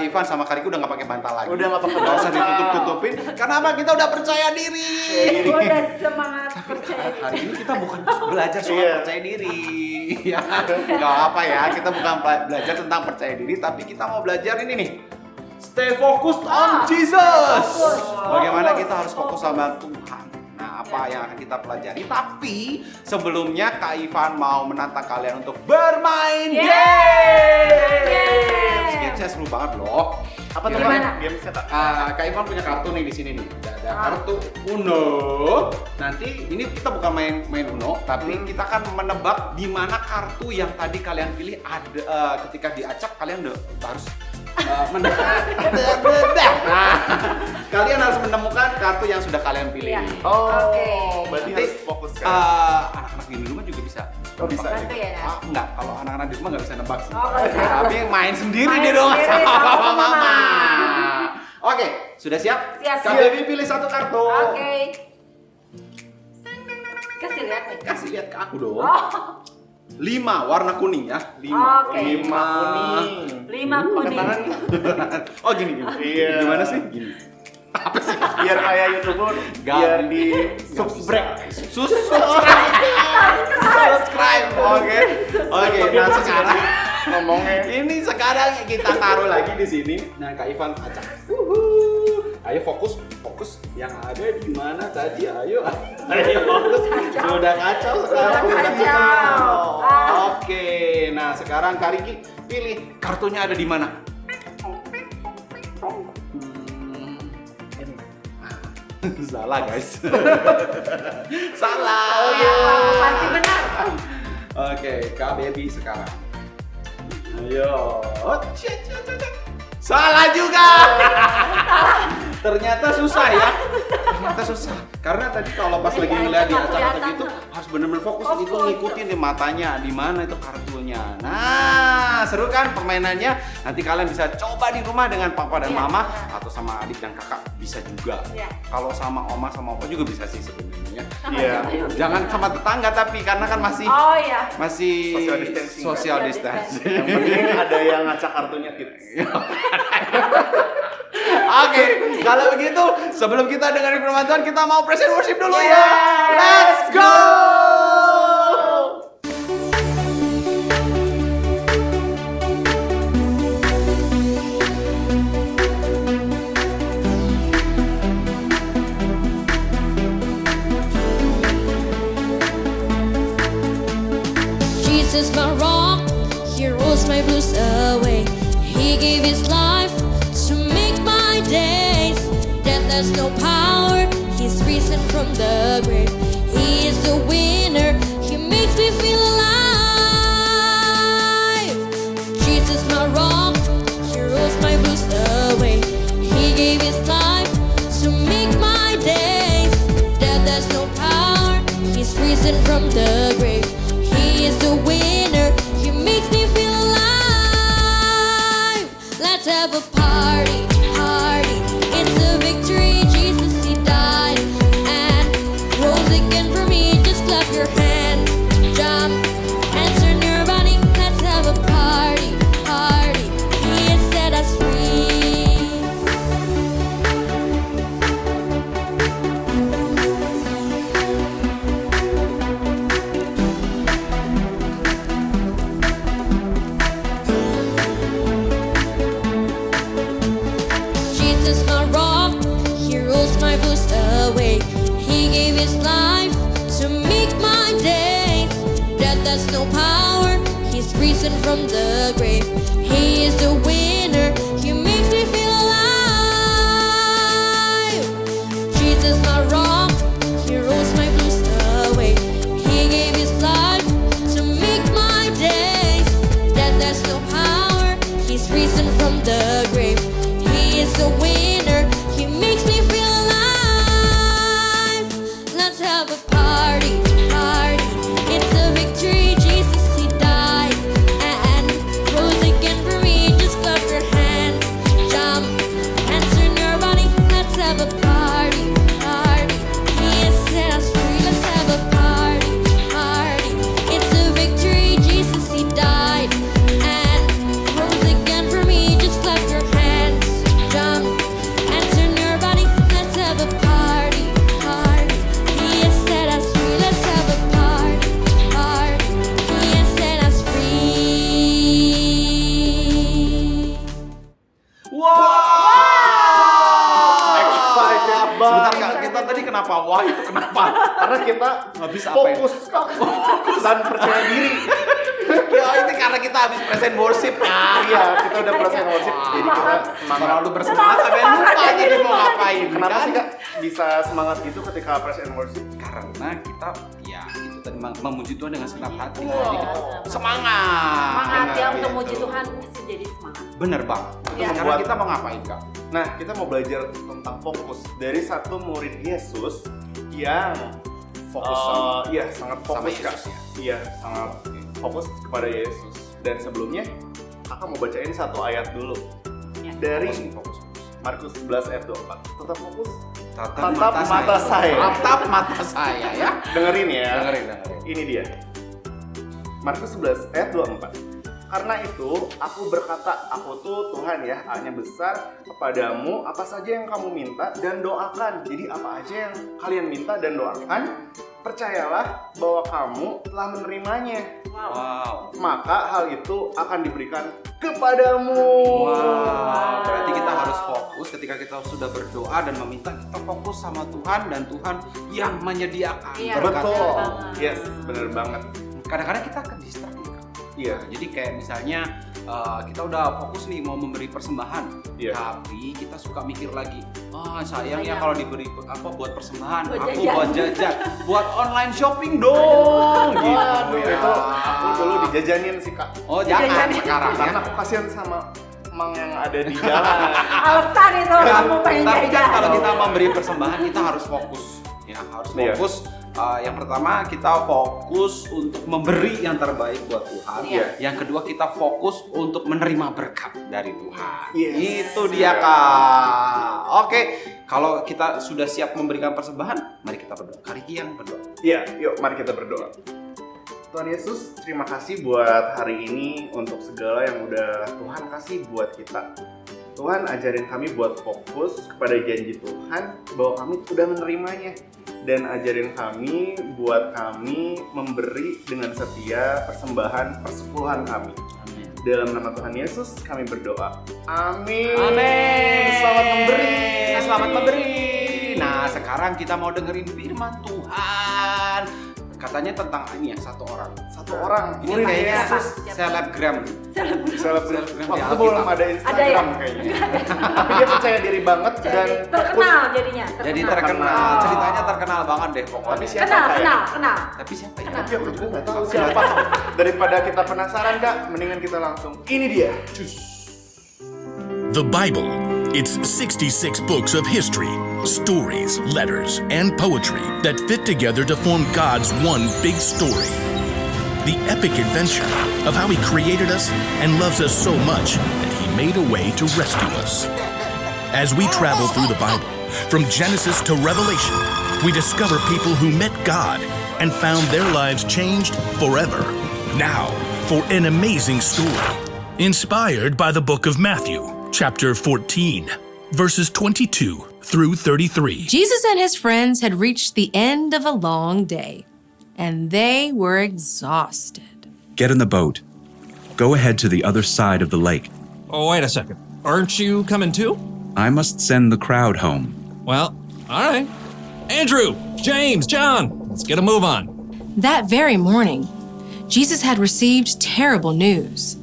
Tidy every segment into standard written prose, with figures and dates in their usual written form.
Kak Ivan sama Kak Riki udah nggak pakai bantal lagi. Udah nggak pakai Nggak usah bantal. ditutup-tutupin. Karena apa? Kita udah percaya diri. Udah semangat percaya diri. Hari ini kita bukan belajar soal Iya. percaya diri. Ya, nggak apa ya. Kita bukan belajar tentang percaya diri, tapi kita mau belajar ini nih. Stay focused on Jesus. Fokus. Bagaimana kita harus fokus sama Tuhan. Nah, apa yang akan kita pelajari? Tapi sebelumnya Kak Ivan mau menantang kalian untuk bermain games. Gamesnya seru banget loh. Apa tuh Gimana? Kak? Gamesnya Kak? Kak Ivan punya kartu nih di sini nih. Ada kartu Uno. Nanti ini kita bukan main Uno, tapi kita akan menebak di mana kartu yang tadi kalian pilih ada ketika diacak kalian harus menebak. Nah, kalian harus menemukan kartu yang sudah kalian pilih. Iya. Oh, Oke. berarti Nanti, harus fokus kan? anak-anak di rumah juga bisa. Oh, bisa Bantu ya, Nak? Enggak, kalau anak-anak di rumah nggak bisa nebak sih. Oh, nggak bisa. Tapi main sendiri Main di rumah sendiri sama sama papa mama. mama. Oke, sudah siap? Siap. Kak Baby pilih satu kartu. Oke. Kasih lihat nih. Kasih lihat ke aku dong. Oh, 5 warna kuning ya. 5. Oke. 5 kuning. 5 kuning. Oh gini gini. Iya. Gimana sih? Gini. Biar kayak YouTuber, biar di subscribe. Subscribe. Oke. Oke, nah sekarang Ngomongnya. ini sekarang kita taruh lagi di sini. Nah, Kak Ivan acak. Ayo fokus yang ada di mana tadi? Ayo fokus. Sudah kacau sekarang. Sudah kacau. Oke, nah sekarang Kak Riki pilih kartunya ada di mana? Salah guys. Salah. Oh ya, pasti benar. Oke, Kak Baby sekarang. Ayo. Salah juga. Ternyata susah ya. Ternyata susah. Karena tadi kalau pas lagi ngeliat di acak-acak itu harus benar-benar fokus itu ngikutin di matanya di mana itu kartunya. Nah, seru kan permainannya? Nanti kalian bisa coba di rumah dengan papa dan Iya. mama atau sama adik dan kakak bisa juga. Iya. Kalau sama oma sama opa juga bisa sih sebenarnya. Iya. Jangan sama tetangga tapi karena kan masih Oh ya. masih Social distancing. social Social distancing. Yang penting ada yang ngacak kartunya kids. Oke, kalau begitu sebelum kita dengerin firman Tuhan kita mau present worship dulu ya. Yes. Let's go. Jesus, my rock, He rolls my blues away. He gave His life to make my days. Death has no power, He's risen from the grave. He is the winner, He makes me feel alive. Jesus, my rock, He rolls my blues away. He gave His life to make my days. Death has no power, He's risen from the grave. He is the winner, He makes me feel alive. Let's have a party, party. It's a victory, Jesus, He died and rose again for me. Just clap your hands, jump, and turn your body. Let's have a party, party. He has set us free. Jesus, my rock, He rolls my blues away. He gave His life to make my days. Death has no power, He's risen from the grave. He is the winner, He makes me feel alive. Jesus, my rock, He rolls my blues away. He gave His life to make my days. Death has no power, He's risen from the grave. He is the winner, He makes me feel alive. Let's have a party, party. It's a victory, Jesus, He died and rose again for me. Just Excited banget. Sebentar Kak, kita tadi kenapa wah itu kenapa? Karena kita Habis apa ya? fokus dan percaya diri. Ya ini karena kita habis present worship Kak. Iya, kita udah present worship, jadi kita semangat. Terlalu bersemangat sampai lupa jadi mau ngapain. Kenapa kan? sih Kak bisa semangat gitu ketika present worship? Karena kita ya itu tadi memuji Tuhan dengan senang hati. Wow. Jadi kita semangat. Semangat ya Benar, untuk gitu. muji Tuhan mesti jadi semangat. Bener bang. Ya. Sekarang kita mau ngapain Kak? Nah, kita mau belajar tentang fokus dari satu murid Yesus yang Fokus sama- iya, sangat sama fokus Kak. Yesus ya? Iya, sangat fokus kepada Yesus. Dan sebelumnya, Kakak mau bacain satu ayat dulu Ya. dari Fokus nih, fokus. Markus 11 ayat 24. Tetap fokus. Tatap mata saya. Tatap mata saya ya. Dengerin ya. Dengerin. Ini dia. Markus 11 ayat 24. Karena itu, aku berkata, aku tuh Tuhan ya, hanya besar kepadamu apa saja yang kamu minta dan doakan. Jadi apa aja yang kalian minta dan doakan, percayalah bahwa kamu telah menerimanya. Wow. Maka hal itu akan diberikan kepadamu. Wow. Berarti kita harus fokus ketika kita sudah berdoa dan meminta, kita fokus sama Tuhan dan Tuhan yang menyediakan. Iya. berkat. Betul. Bener banget. Yes, bener banget. Kadang-kadang kita akan distract. Iya. Jadi kayak misalnya kita udah fokus nih mau memberi persembahan, Iya. tapi kita suka mikir lagi, sayangnya Sayang. kalau diberi apa buat persembahan, Buat aku jajan. buat jajan, buat online shopping dong, gitu Waduh, ya. itu aku dulu dijajanin sih Kak. Oh jangan Jajan. sekarang ya. Karena aku kasihan sama emang yang ada di jalan. Alasan itu kamu pengen Tapi kan jajan. kalau kita memberi persembahan kita harus fokus, ya harus Iya. fokus. Yang pertama kita fokus untuk memberi yang terbaik buat Tuhan. Iya. Yang kedua kita fokus untuk menerima berkat dari Tuhan. Yes. Itu dia Kak. Oke, kalau kita sudah siap memberikan persembahan, mari kita berdoa. Kari yang berdoa. Iya, yuk mari kita berdoa. Tuhan Yesus, terima kasih buat hari ini untuk segala yang udah Tuhan kasih buat kita. Tuhan ajarin kami buat fokus kepada janji Tuhan bahwa kami sudah menerimanya. Dan ajarin kami buat kami memberi dengan setia persembahan persepuluhan kami. Amin. Dalam nama Tuhan Yesus kami berdoa. Amin. Amin. Selamat memberi. Selamat memberi. Nah, sekarang kita mau dengerin firman Tuhan. Katanya tentang ini ya, satu orang. Satu orang. Ini Murid kayaknya Yesus. selebgram. Selebgram. di Waktu itu Alkitab. belum ada Instagram ya? kayaknya. Tapi dia percaya diri banget dan Jadi terkenal jadinya. Jadi terkenal. terkenal, ceritanya terkenal banget deh pokoknya. Tapi siapa Kenal, kayak? kenal. Tapi siapa ya? Kenal. Tapi aku juga nggak tahu siapa. Daripada kita penasaran Kak, mendingan kita langsung. Ini dia. The Bible. It's 66 books of history, stories, letters, and poetry that fit together to form God's one big story. The epic adventure of how He created us and loves us so much that He made a way to rescue us. As we travel through the Bible, from Genesis to Revelation, we discover people who met God and found their lives changed forever. Now, for an amazing story, inspired by the book of Matthew, chapter 14, verses 22 through 33. Jesus and his friends had reached the end of a long day, and they were exhausted. Get in the boat. Go ahead to the other side of the lake. Oh, wait a second. Aren't you coming too? I must send the crowd home. Well, all right. Andrew, James, John, let's get a move on. That very morning, Jesus had received terrible news.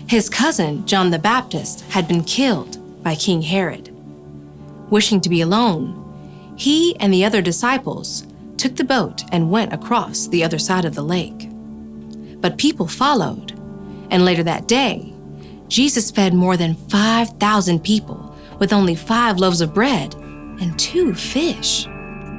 His cousin, John the Baptist, had been killed by King Herod. Wishing to be alone, he and the other disciples took the boat and went across the other side of the lake. But people followed, and later that day, Jesus fed more than 5,000 people with only 5 loaves of bread and 2 fish.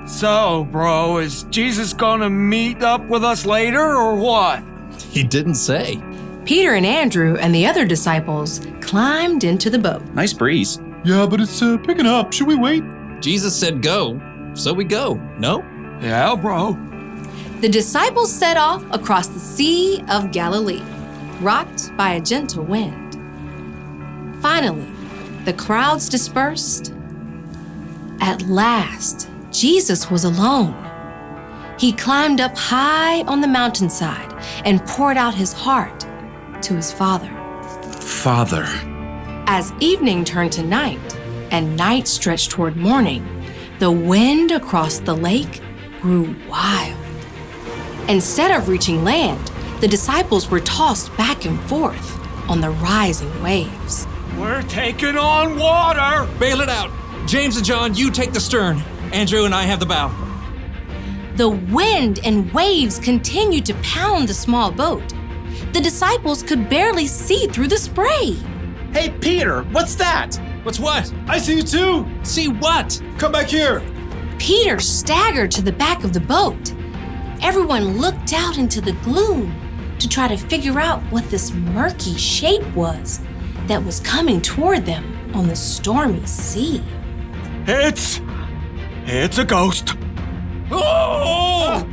So, bro, is Jesus gonna meet up with us later or what? He didn't say. Peter and Andrew and the other disciples climbed into the boat. Nice breeze. Yeah, but it's picking up. Should we wait? Jesus said go, so we go, no? Yeah, bro. The disciples set off across the Sea of Galilee, rocked by a gentle wind. Finally, the crowds dispersed. At last, Jesus was alone. He climbed up high on the mountainside and poured out his heart to his Father. Father, As evening turned to night and night stretched toward morning, the wind across the lake grew wild. Instead of reaching land, the disciples were tossed back and forth on the rising waves. We're taking on water! Bail it out. James and John, you take the stern. Andrew and I have the bow. The wind and waves continued to pound the small boat. The disciples could barely see through the spray. Hey, Peter, what's that? What's what? I see you too. See what? Come back here. Peter staggered to the back of the boat. Everyone looked out into the gloom to try to figure out what this murky shape was that was coming toward them on the stormy sea. It's a ghost. Oh!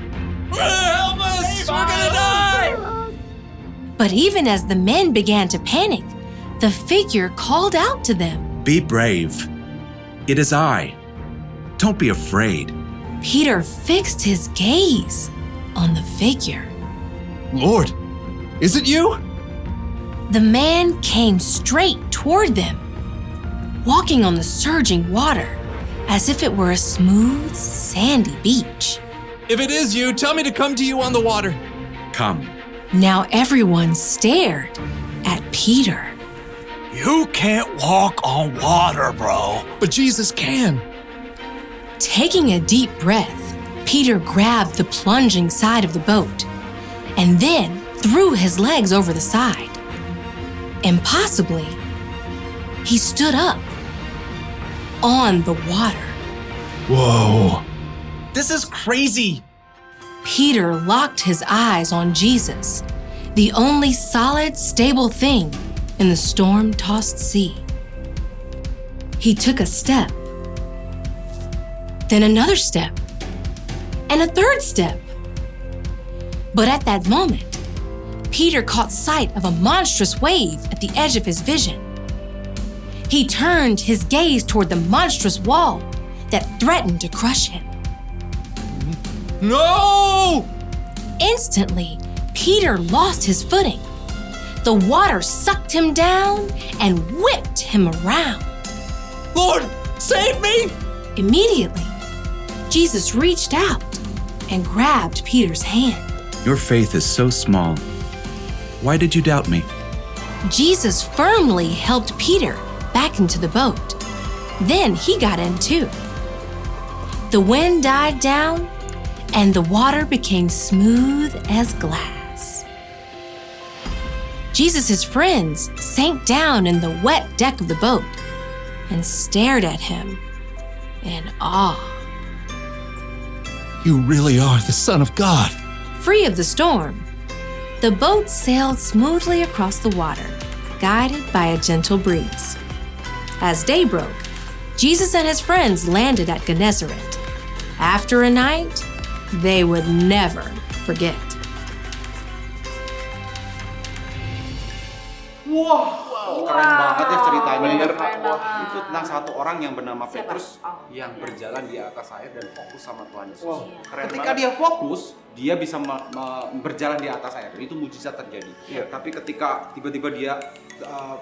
Help us! We're gonna die! But even as the men began to panic, the figure called out to them. Be brave. It is I. Don't be afraid. Peter fixed his gaze on the figure. Lord, is it you? The man came straight toward them, walking on the surging water as if it were a smooth, sandy beach. If it is you, tell me to come to you on the water. Come. Now everyone stared at Peter. You can't walk on water, bro. But Jesus can. Taking a deep breath, Peter grabbed the plunging side of the boat and then threw his legs over the side. Impossibly, he stood up on the water. Whoa. This is crazy. Peter locked his eyes on Jesus, the only solid, stable thing in the storm-tossed sea. He took a step, then another step, and a third step. But at that moment, Peter caught sight of a monstrous wave at the edge of his vision. He turned his gaze toward the monstrous wall that threatened to crush him. No! Instantly, Peter lost his footing. The water sucked him down and whipped him around. Lord, save me! Immediately, Jesus reached out and grabbed Peter's hand. Your faith is so small. Why did you doubt me? Jesus firmly helped Peter back into the boat. Then he got in too. The wind died down and the water became smooth as glass. Jesus' friends sank down in the wet deck of the boat and stared at him in awe. You really are the Son of God. Free of the storm, the boat sailed smoothly across the water, guided by a gentle breeze. As day broke, Jesus and his friends landed at Gennesaret. After a night they would never forget. Keren banget ya ceritanya. Bener. Keren banget. Itu tentang satu orang yang bernama Siapa? Petrus Oh, yang iya. berjalan di atas air dan fokus sama Tuhan Yesus. Wow, keren Ketika banget. dia fokus, dia bisa berjalan di atas air. Itu mujizat terjadi. Iya. Tapi ketika tiba-tiba dia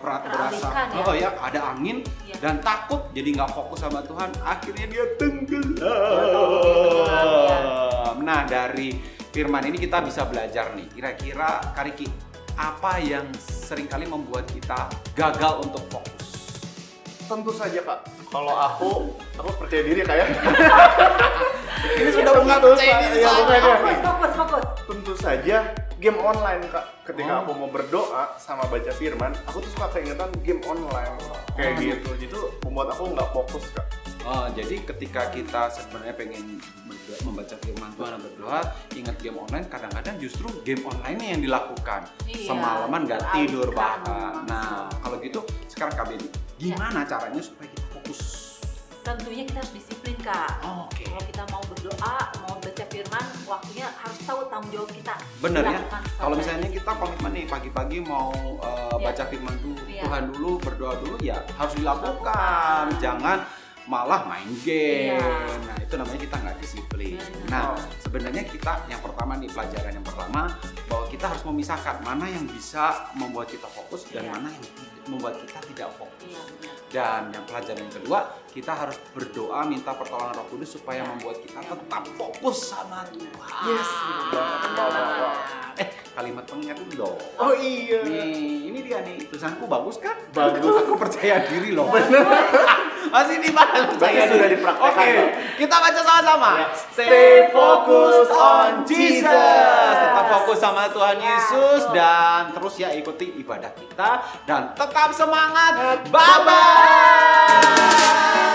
berasa Teralihkan ya. oh ya ada angin Iya. dan takut, jadi nggak fokus sama Tuhan, akhirnya dia tenggelam. Nah, dari firman ini kita bisa belajar nih. Kira-kira Kak Riki, apa yang seringkali membuat kita gagal untuk fokus? Tentu saja Kak, kalau aku percaya diri kayak. Ini sudah Tentu bukan saja, bukan ya. Fokus. Tentu saja game online Kak. Ketika aku mau berdoa sama baca firman, aku tuh suka keingetan game online kayak gitu. Jadi tuh membuat aku nggak fokus Kak. Jadi ketika kita sebenarnya pengen membaca firman Tuhan dan berdoa, ingat game online, kadang-kadang justru game online yang dilakukan. Iya, Semalaman nggak tidur teralihkan. bahkan. Nah, kalau gitu sekarang Kak Beni, gimana caranya supaya kita fokus? Tentunya kita harus disiplin Kak. Oke. Kalau kita mau berdoa, mau baca firman, waktunya harus tahu tanggung jawab kita. Bener ya, Dilakukan kalau sampai- misalnya kita komitmen nih pagi-pagi mau Iya. baca firman Iya. Tuhan dulu, berdoa dulu, ya harus dilakukan. Jangan malah main game. Iya. Nah, itu namanya kita nggak disiplin. Bener. Nah, sebenarnya kita yang pertama nih, pelajaran yang pertama bahwa kita harus memisahkan mana yang bisa membuat kita fokus dan Iya. mana yang tidak. membuat kita tidak fokus. Iya, benar. Dan yang pelajaran yang kedua, kita harus berdoa minta pertolongan Roh Kudus supaya membuat kita tetap fokus sama Tuhan. Yes, benar banget. Kalimat pengingat dulu dong. Oh iya. Nih, ini dia nih. Tulisanku bagus kan? Bagus. Aku percaya diri loh. Masih di mana? Saya sudah dipraktekkan. Oke, kita baca sama-sama. Ya. Stay focused on Jesus. Tetap fokus sama Tuhan Yesus dan terus ya ikuti ibadah kita dan tetap semangat. Bye bye.